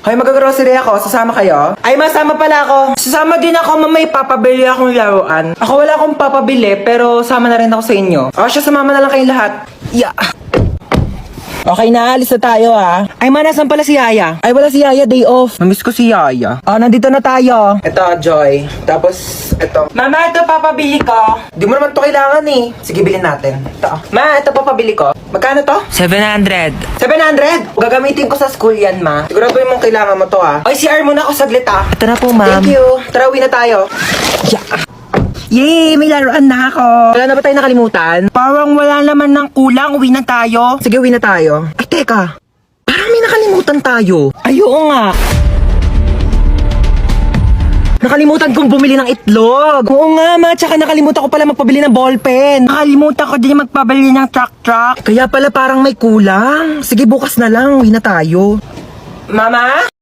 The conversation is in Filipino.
Hoy, mag-grocery ako. Sasama kayo? Ay, masama pala ako. Sasama din ako, mamay papabili akong laruan. Ako wala akong papabili, pero sama na rin ako sa inyo. O siya, sumama na lang kayong lahat. Yeah. Okay na, alis na tayo Ay, nasan pala si Yaya? Ay, wala si Yaya, day off. Mamiss ko si Yaya. Nandito na tayo. Ito, Joy. Tapos, ito. Mama, ito papabili ko. Di mo naman to kailangan Sige, bilhin natin. Ito. Ma, ito papabili ko. Magkano to? 700. 700? Gagamitin ko sa school yan, ma. Sigurado yung kailangan mo to Oy, CR muna ako saglit Ito na po, ma'am. Thank you. Tara, uwi na tayo. Yeah. Yay! May laruan na ako! Wala na ba tayo nakalimutan? Parang wala naman ng kulang. Uwi na tayo. Sige, uwi na tayo. Ay, teka. Parang may nakalimutan tayo. Ay, oo nga. Nakalimutan kong bumili ng itlog. Oo nga, ma. Tsaka nakalimutan ko pala magpabili ng ballpen. Nakalimutan ko din magpabili ng truck. Kaya pala parang may kulang. Sige, bukas na lang. Uwi na tayo. Mama?